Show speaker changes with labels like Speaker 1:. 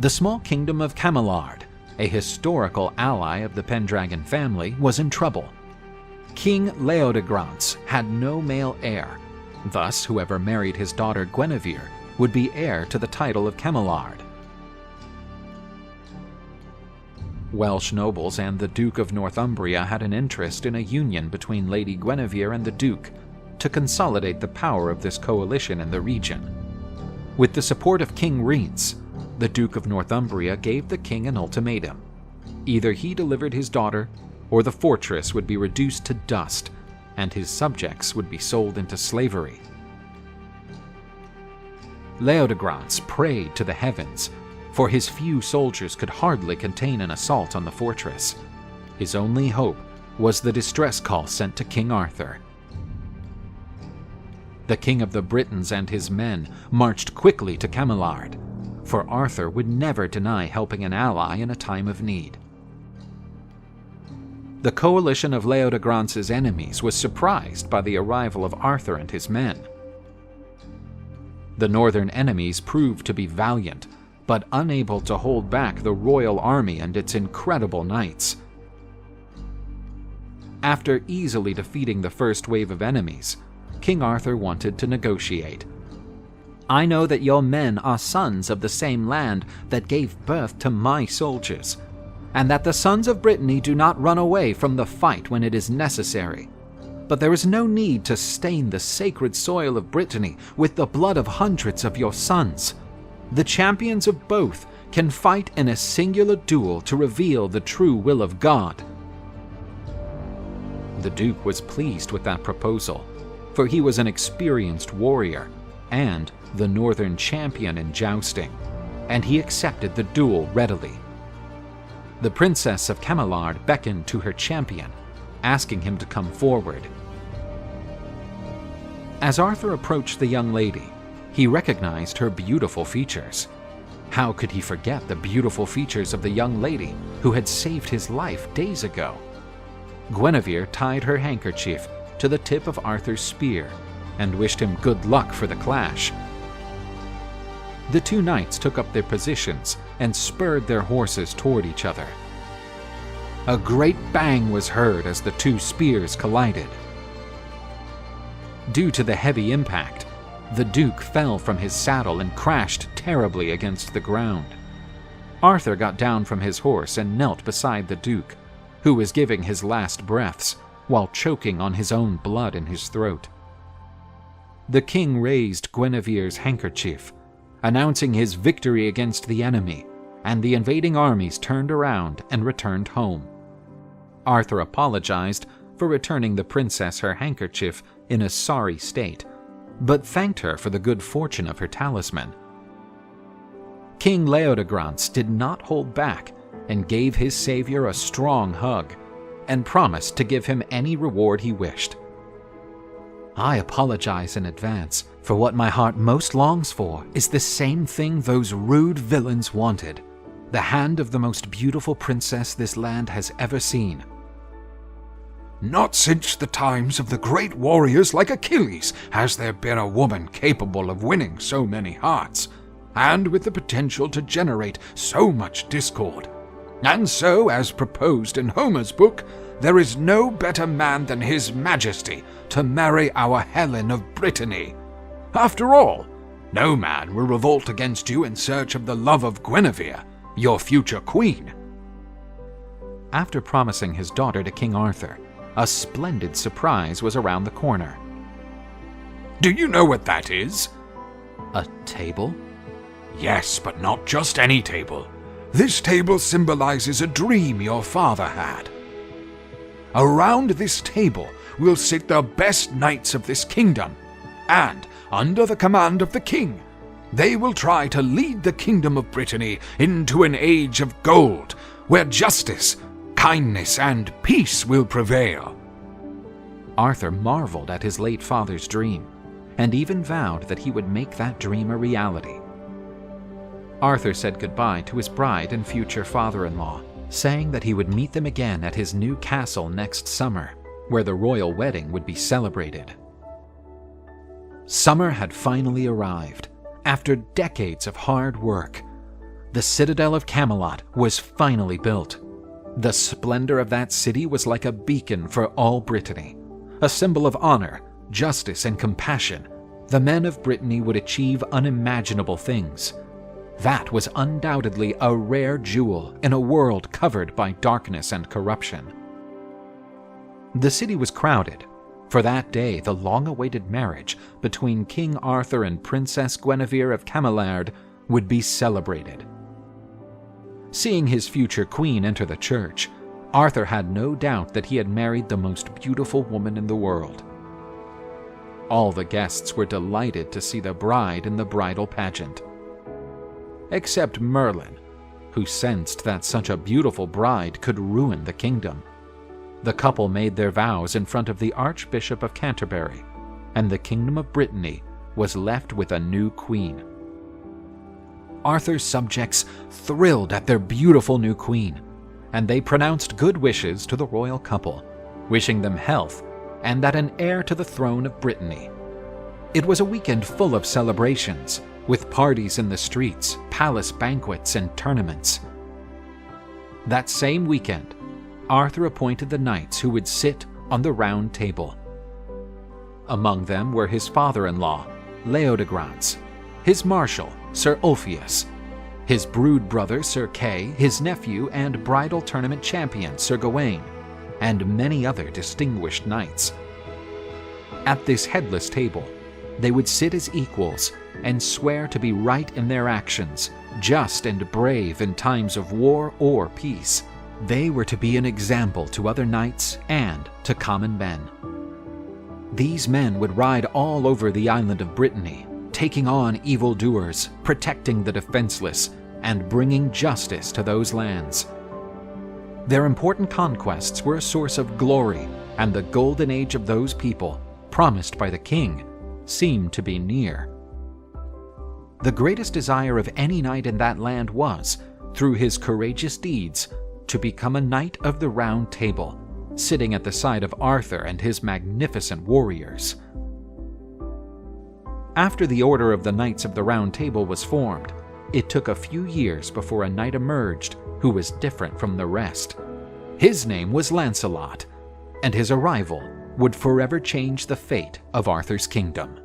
Speaker 1: The small kingdom of Camillard, a historical ally of the Pendragon family, was in trouble. King Leodegrance had no male heir. Thus, whoever married his daughter Guinevere would be heir to the title of Camillard. Welsh nobles and the Duke of Northumbria had an interest in a union between Lady Guinevere and the Duke to consolidate the power of this coalition in the region. With the support of King Grantz, the Duke of Northumbria gave the king an ultimatum. Either he delivered his daughter, or the fortress would be reduced to dust, and his subjects would be sold into slavery. Leodegrance prayed to the heavens, for his few soldiers could hardly contain an assault on the fortress. His only hope was the distress call sent to King Arthur. The King of the Britons and his men marched quickly to Camillard, for Arthur would never deny helping an ally in a time of need. The coalition of Leodegrance's enemies was surprised by the arrival of Arthur and his men. The northern enemies proved to be valiant, but unable to hold back the royal army and its incredible knights. After easily defeating the first wave of enemies, King Arthur wanted to negotiate. "I know that your men are sons of the same land that gave birth to my soldiers, and that the sons of Brittany do not run away from the fight when it is necessary. But there is no need to stain the sacred soil of Brittany with the blood of hundreds of your sons. The champions of both can fight in a singular duel to reveal the true will of God." The Duke was pleased with that proposal, for he was an experienced warrior and the northern champion in jousting, and he accepted the duel readily. The Princess of Camillard beckoned to her champion, asking him to come forward. As Arthur approached the young lady, he recognized her beautiful features. How could he forget the beautiful features of the young lady who had saved his life days ago? Guinevere tied her handkerchief to the tip of Arthur's spear and wished him good luck for the clash. The two knights took up their positions and spurred their horses toward each other. A great bang was heard as the two spears collided. Due to the heavy impact, the Duke fell from his saddle and crashed terribly against the ground. Arthur got down from his horse and knelt beside the Duke, who was giving his last breaths while choking on his own blood in his throat. The king raised Guinevere's handkerchief, announcing his victory against the enemy, and the invading armies turned around and returned home. Arthur apologized for returning the princess her handkerchief in a sorry state, but thanked her for the good fortune of her talisman. King Leodegrance did not hold back and gave his savior a strong hug, and promised to give him any reward he wished. "I apologize in advance, for what my heart most longs for is the same thing those rude villains wanted, the hand of the most beautiful princess this land has ever seen."
Speaker 2: "Not since the times of the great warriors like Achilles has there been a woman capable of winning so many hearts, and with the potential to generate so much discord. And so, as proposed in Homer's book, there is no better man than His Majesty to marry our Helen of Brittany. After all, no man will revolt against you in search of the love of Guinevere, your future queen."
Speaker 1: After promising his daughter to King Arthur, a splendid surprise was around the corner.
Speaker 2: "Do you know what that is?"
Speaker 1: "A table?"
Speaker 2: "Yes, but not just any table. This table symbolizes a dream your father had. Around this table will sit the best knights of this kingdom, and, under the command of the king, they will try to lead the kingdom of Brittany into an age of gold, where justice, kindness, and peace will prevail."
Speaker 1: Arthur marveled at his late father's dream, and even vowed that he would make that dream a reality. Arthur said goodbye to his bride and future father-in-law, saying that he would meet them again at his new castle next summer, where the royal wedding would be celebrated. Summer had finally arrived, after decades of hard work. the citadel of Camillard was finally built. The splendor of that city was like a beacon for all Brittany, a symbol of honor, justice, and compassion. The men of Brittany would achieve unimaginable things. That was undoubtedly a rare jewel in a world covered by darkness and corruption. The city was crowded, for that day the long-awaited marriage between King Arthur and Princess Guinevere of Camillard would be celebrated. Seeing his future queen enter the church, Arthur had no doubt that he had married the most beautiful woman in the world. All the guests were delighted to see the bride in the bridal pageant. Except Merlin, who sensed that such a beautiful bride could ruin the kingdom. The couple made their vows in front of the Archbishop of Canterbury, and the kingdom of Brittany was left with a new queen. Arthur's subjects thrilled at their beautiful new queen, and they pronounced good wishes to the royal couple, wishing them health and that an heir to the throne of Brittany. It was a weekend full of celebrations, with parties in the streets, palace banquets, and tournaments. That same weekend, Arthur appointed the knights who would sit on the round table. Among them were his father-in-law, Leo de Grantz, his marshal, Sir Ulfius, his brood brother, Sir Kay, his nephew and bridal tournament champion, Sir Gawain, and many other distinguished knights. At this headless table, they would sit as equals and swear to be right in their actions, just and brave in times of war or peace. They were to be an example to other knights and to common men. These men would ride all over the island of Brittany, taking on evildoers, protecting the defenseless, and bringing justice to those lands. Their important conquests were a source of glory, and the golden age of those people, promised by the king, seemed to be near. The greatest desire of any knight in that land was, through his courageous deeds, to become a Knight of the Round Table, sitting at the side of Arthur and his magnificent warriors. After the Order of the Knights of the Round Table was formed, it took a few years before a knight emerged who was different from the rest. His name was Lancelot, and his arrival would forever change the fate of Arthur's kingdom.